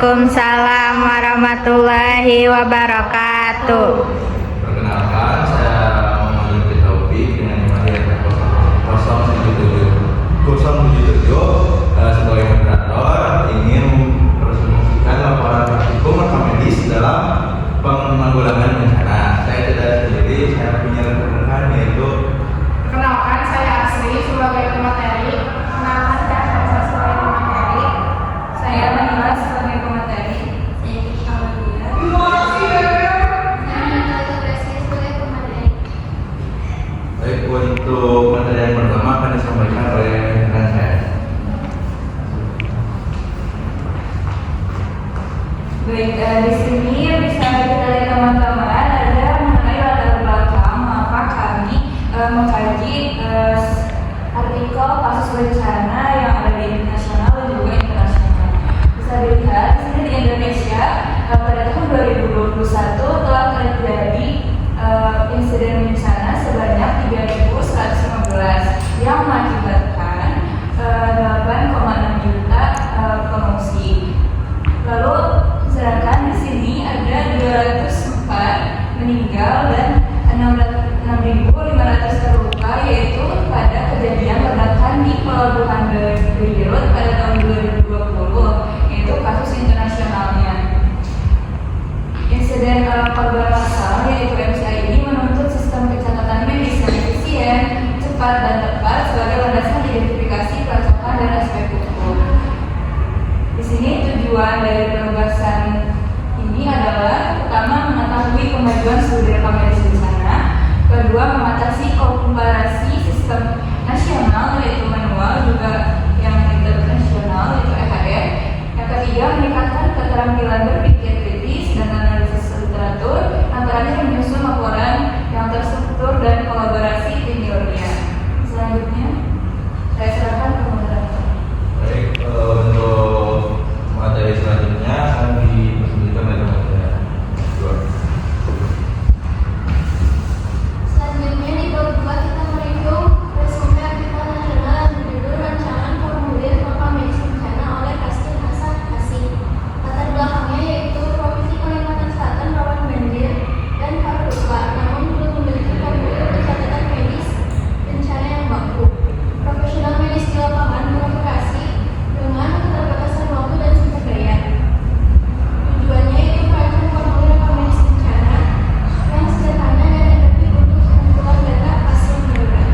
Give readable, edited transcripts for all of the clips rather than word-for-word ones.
Waalaikumsalam warahmatullahi wabarakatuh. Perkenalkan, saya Muhammad Taufik dengan nomor 077 sebagai moderator ingin mempresentasikan laporan praktikum rekam medis dalam penanggulangan bencana. Saya tidak sendiri, saya punya rekan yaitu Perkenalkan, saya Asri sebagai pemateri. Perkenalkan, saya Hamsa sebagai pemateri. Saya Manila sebagai pemateri. Saya Kika Madia. baik. Untuk materi yang pertama akan disampaikan oleh rekan saya. Baik, di sini bisa kita lihat teman-teman ada mengenai latar belakang mengapa kami mengkaji artikel kasus bencana yang ada di nasional dan juga internasional. Bisa dilihat di sini di Indonesia pada tahun 2021 telah terjadi insiden bencana sebanyak 3.115 yang mengakibatkan 8,6 juta pengungsi. Lalu sedangkan di sini ada 204 meninggal dan 6.500 terluka, yaitu pada kejadian ledakan di Pelabuhan Beirut pada tahun 2020, yaitu kasus internasionalnya. Insiden korban massal yaitu MCI ini menuntut sistem pencatatan medis yang efisien, cepat dan tepat sebagai landasan identifikasi, pelacakan dan aspek hukum. Di sini tujuan dari penugasan ini adalah pertama mengetahui kemajuan studi rekam medis bencana, kedua mengatasi komparasi sistem nasional yaitu manual juga yang internasional yaitu EHR, yang ketiga meningkatkan keterampilan berpikir kritis dan analisis literatur, antaranya menyusun laporan yang terstruktur dan kolaborasi tim ilmiah. Selanjutnya saya serahkan ke moderator. Baik, untuk materi selanjutnya akan dipresentasikan oleh rekan saya. Selanjutnya di bab 2 kita mereview resume artikel nasional yang berjudul Rancangan Formulir Rekam Medis Bencana oleh Kastin Hasan Kasih. Latar belakangnya yaitu Provinsi Kalimantan Selatan rawan banjir dan karhutla, namun belum memiliki formulir pencatatan medis bencana yang baku. Profesional medis di lapangan beroperasi dengan keterbatasan waktu dan sumber daya. Tujuannya yaitu merancang formulir rekam medis bencana yang sederhana dan efektif untuk pengumpulan data pasien darurat.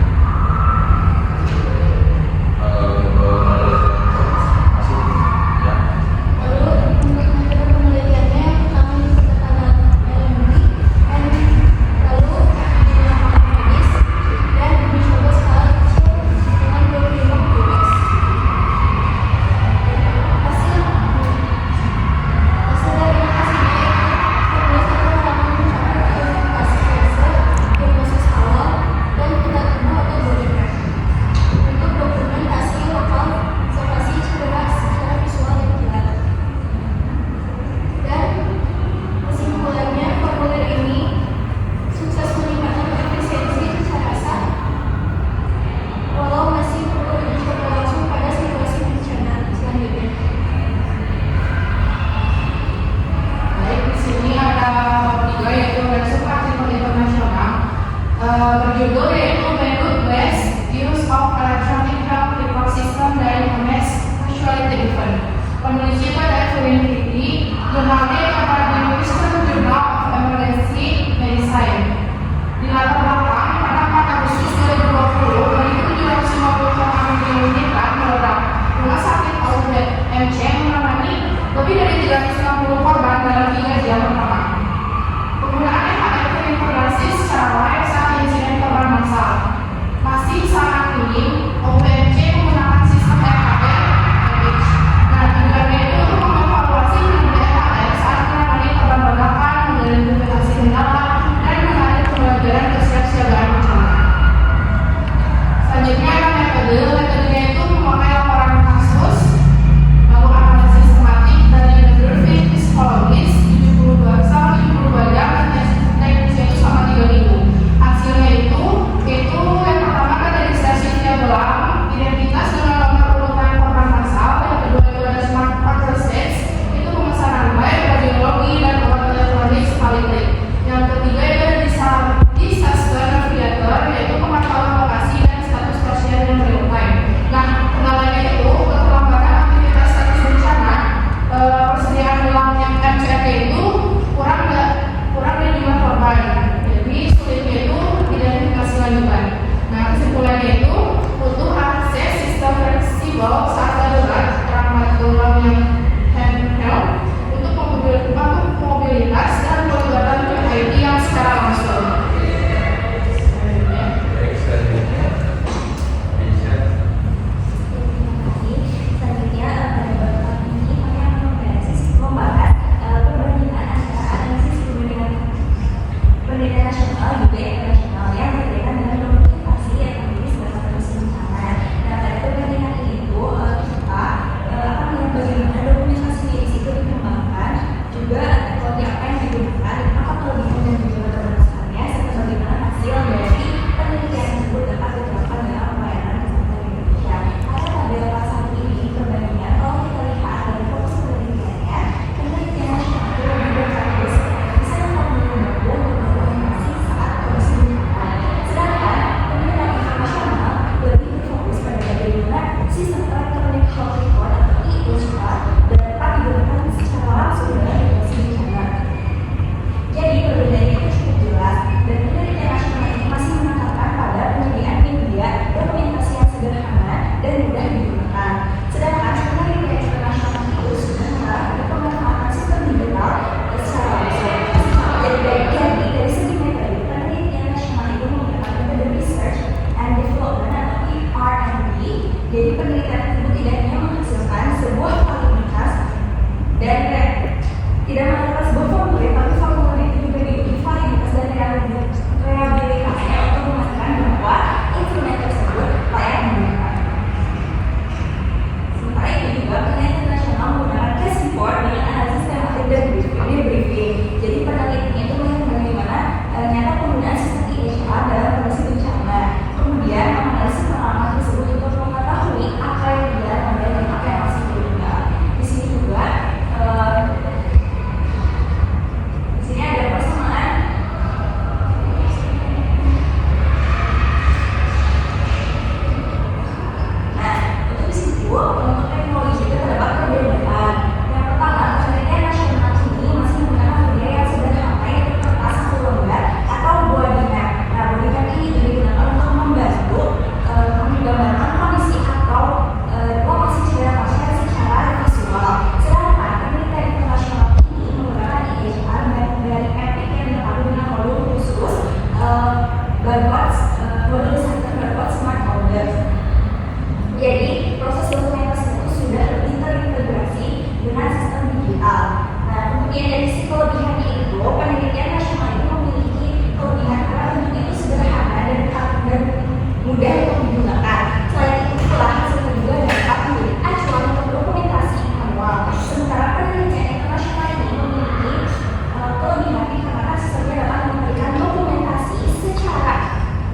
Lalu untuk metode penelitiannya yang pertama disertakan LMD, lalu di lapangan medis dan dicoba skala kecil dengan 25 petugas. Hasil dari hasilnya itu pemeriksaan pertama mencapai identifikasi fase, diagnosis awal, dan kita tubuh atau body graph. Untuk dokumentasi lokal observasi cedera secara visual dan kilat. Dan kesimpulannya formulir ini sukses meningkatkan efisiensi secara sah, walau masih perlu dicoba langsung pada situasi bencana selanjutnya. Baik, di sini ada bab 3 yaitu resume artikel internasional berjudul yaitu Beirut West Use of Electronic Health Record System during a Mass Casualty Event. Penulisnya itu ada Trinity, jurnalnya dapat di Western Journal of Emergency Medicine. Di latar belakang pada 4 Agustus 2020, 2.750 orang diunitkan meledak. Rumah sakit Outlet MC menangani lebih dari 350 korban dalam 3 jam pertama. Penggunaan EHR terintegrasi secara live saat insiden korban massal. Masih sangat minim, OPMC menggunakan sistem EHR. Nah, tujuannya itu untuk mengevaluasi kinerja EHR modul center berbuat smart order. Jadi proses dokumentasi itu sudah lebih terintegrasi dengan sistem digital. Nah, kemudian dari sisi kelebihannya itu, penelitian nasional ini memiliki kelebihan karena bentuk itu sederhana dan mudah untuk digunakan. Selain itu pula hasilnya juga dapat menjadi acuan untuk dokumentasi manual. Sementara penelitian internasional ini memiliki kelebihan karena sistemnya dapat memberikan dokumentasi secara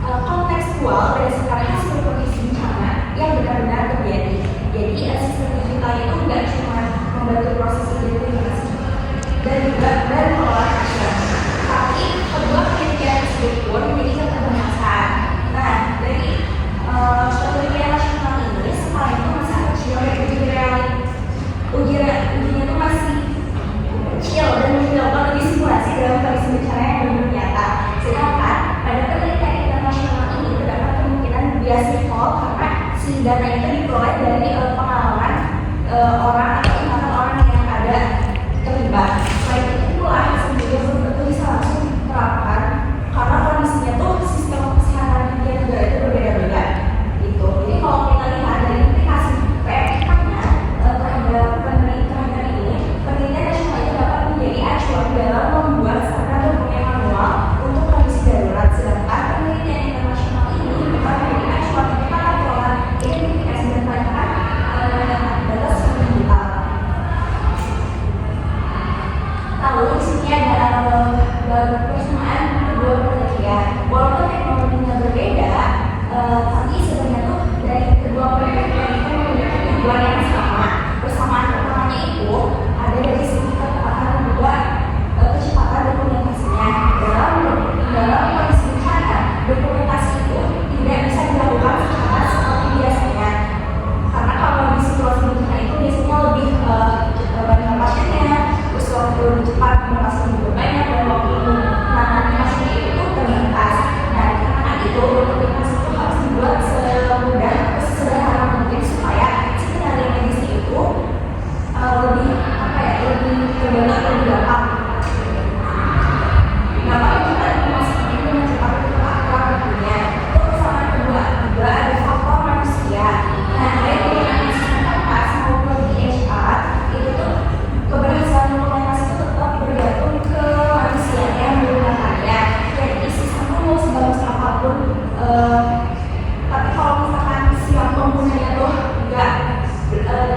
kontekstual berdasarkan hasil kondisi bencana yang benar-benar terjadi. Jadi sistem digital itu tidak cuma membantu proses identifikasi dan juga mengolah hasil, tapi kedua penelitian tersebut pun memiliki keterbatasan. Nah, dari penelitian nasional ini sekarang itu masih kecil dan ujinya itu masih kecil dan mencoba lebih simulasi dalam kondisi bencana yang belum nyata. Sedangkan pada penelitian internasional ini terdapat kemungkinan bias default karena si data itu diperoleh dari pengalaman orang atau ingatan orang yang ada terlibat. Selain itu pula hasil juga belum tentu bisa langsung diterapkan karena kondisinya tuh sistem kesehatan di tiap negara itu berbeda-beda gitu. Jadi kalau kita lihat dari implikasi PMK-nya terhadap penelitian ini, penelitian nasional itu dapat menjadi acuan dalam membuat standar dokumen manual untuk kondisi darurat. Sedangkan penelitian internasional ini dapat menjadi acuan untuk tata kelola identifikasi dan pelayanan data secara digital. Lalu di sini ada persamaan kedua penelitian. Walaupun teknologinya berbeda, tapi sebenarnya tuh dari kedua penelitian itu memiliki tujuan yang sama. Persamaan pertamanya itu ada dari segi kecepatan dan juga kecepatan dokumentasinya. Dalam kondisi bencana, dokumentasi itu tidak bisa dilakukan secara seperti biasanya. Karena kalau di situasi bencana itu biasanya lebih banyak pasiennya, terus waktu lebih cepat, inovasi lebih banyak, dan waktu menangani pasiennya itu terbatas. Nah, karena itu dokumentasi itu harus dibuat semudah, sesederhana mungkin supaya si tenaga medis itu lebih terbentuk lebih gampang. Dapat kita informasi ini dengan cepat untuk aktual tentunya. Itu persamaan kedua juga ada faktor manusia. Nah, dari penggunaan sistem kertas maupun DHR itu tuh keberhasilan dokumentasi itu tetap bergantung ke manusia yang menggunakannya. Jadi sistem itu mau sebagus apapun, tapi kalau misalkan si yang penggunanya tuh nggak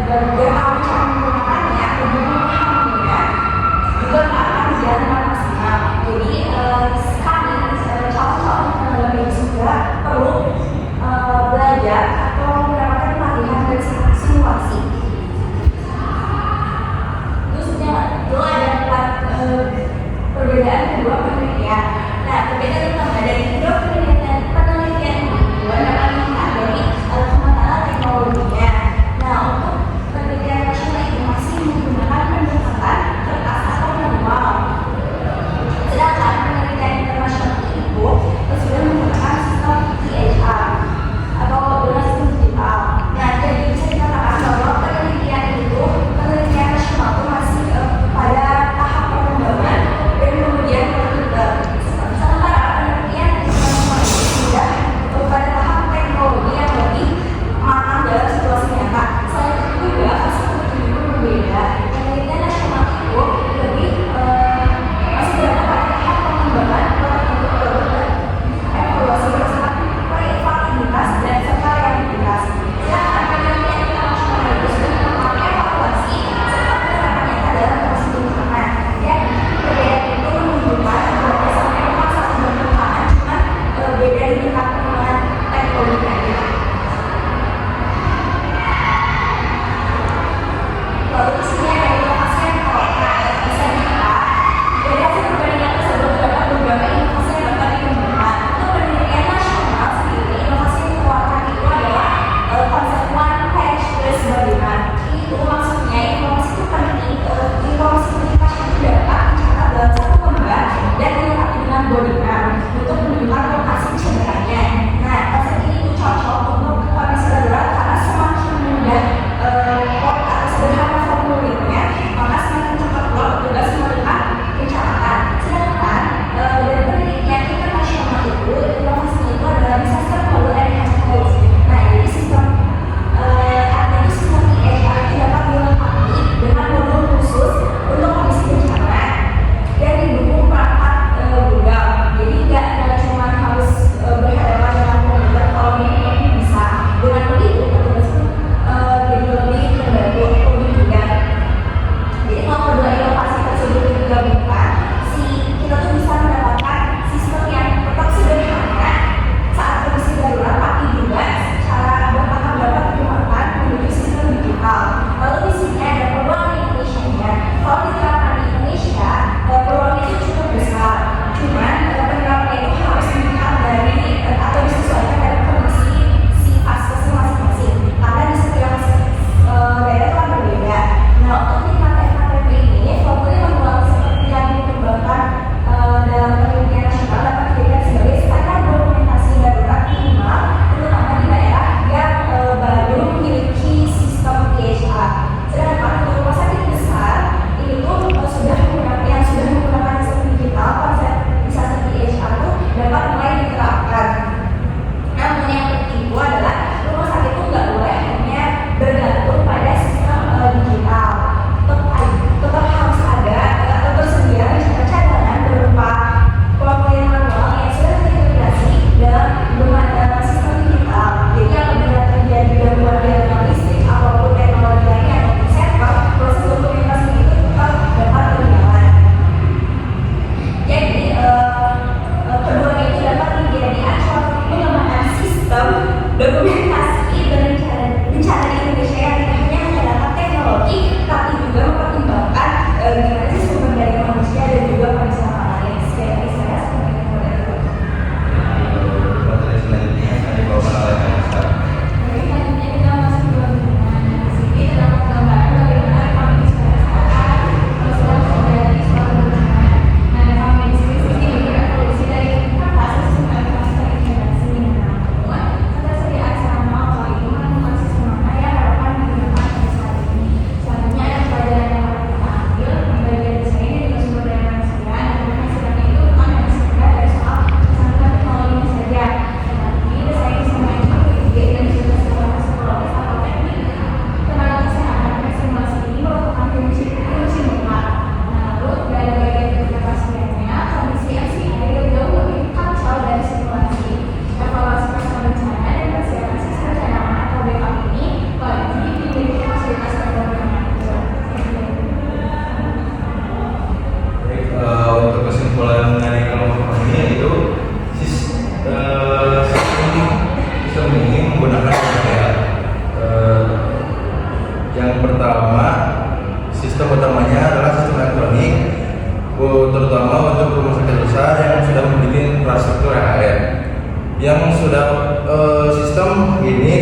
tahu cara menggunakannya, lebih memahaminya, juga nggak akan berjalan dengan maksimal. Jadi kami calon-calon tenaga medis juga perlu belajar atau mendapatkan pelatihan dan simulasi. Itu ada perbedaan kedua penelitian. Nah, perbedaan utama dari kedua penelitian ini dapat melihat dari kematangan teknologinya. Nah, untuk penelitian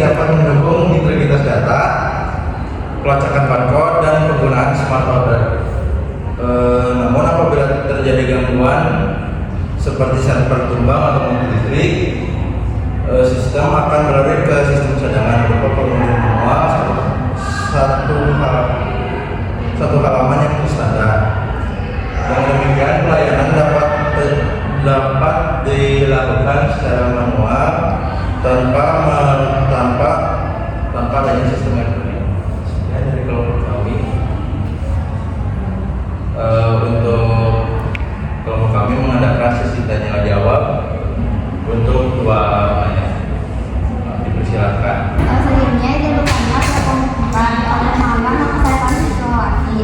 dapat mendukung integritas data, pelacakan barcode, dan penggunaan smart order. Namun apabila terjadi gangguan seperti server tumbang atau mati listrik, sistem akan beralih ke sistem cadangan berupa pengunduh manual satu halaman yang standar. Dengan demikian pelayanan dapat dilakukan secara manual tanpa adanya sistem elektronik. Sekian dari kelompok kami. Untuk kelompok kami mengadakan sesi tanya jawab untuk 2 pertanyaan. Dipersilakan. Sebelumnya izin bertanya pada pembukaan perkenalkan nama saya Pansiswati.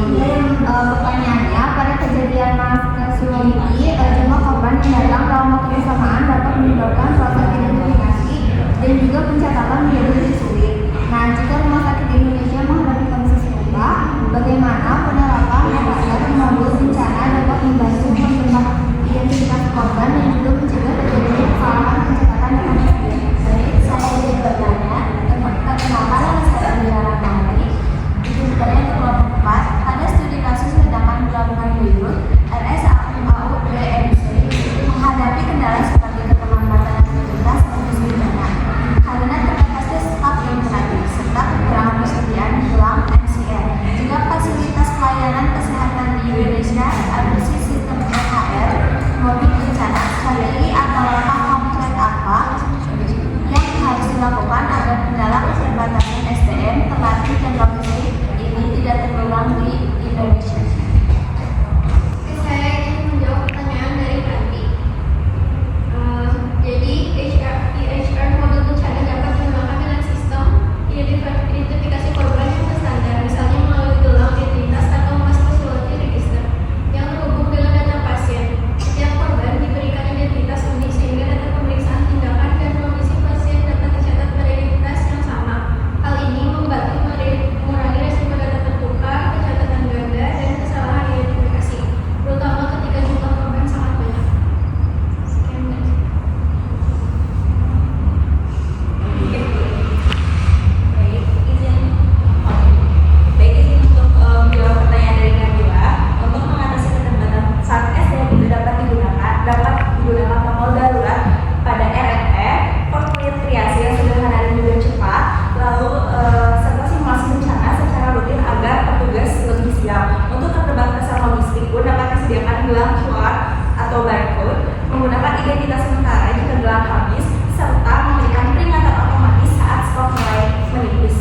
Pertanyaannya, pada kejadian Mas-Suwati, jumlah korban yang datang dalam waktu bersamaan dapat menyebabkan proses identifikasi dan juga pencatatan menjadi lebih sulit. Nah, jika Rumah Sakit Indonesia menghadapi kondisi serupa, bagaimana penerapan metode modul bencana dapat membantu mengubah identitas korban dan juga mencegah terjadinya kesalahan pencatatan data pasien? Baik, saya izin bertanya. Perkenalkan nama saya Adriana Nari. Izin bertanya ke kelompok 4. Ada studi kasus ledakan pelabuhan Beirut, RSAU BMC menghadapi kendala seperti keterlambatan aktivitas menuju bencana karena terbatasnya staf yang berlatih serta kekurangan persediaan gelang MCR. Jika fasilitas pelayanan kesehatan di Indonesia adopsi sistem EHR, mobil bencana, strategi atau langkah konkret apa yang harus dilakukan agar kendala keterbatasan SDM, terlatih dan logistik ini tidak terulang di Indonesia? Saya ingin menjawab pertanyaan dari Ranti. Jadi EHR model bencana dapat digunakan dengan sistem identifikasi korban yang standar, misalnya melalui gelang identitas atau Mas Casualty Register yang terhubung dengan data pasien. Setiap korban diberikan identitas unik sehingga data pemeriksaan tindakan dan kondisi pasien dapat dicatat pada identitas yang sama. Hal ini membantu mengurangi resiko data tertukar, pencatatan ganda, dan kesalahan identifikasi, terutama ketika jumlah korban sangat banyak. Sekian. Baik, izin untuk menjawab pertanyaan dari Nabila. Untuk mengatasi keterbatasan saat SDM itu dapat digunakan kapal darurat pada RFE, formulir triase yang sederhana dan juga cepat, lalu serta simulasi bencana secara rutin agar petugas lebih siap. Untuk keterbatasan logistik pun dapat disediakan gelang QR atau barcode, menggunakan identitas sementara jika gelang habis, serta memberikan peringatan otomatis saat stok mulai menipis.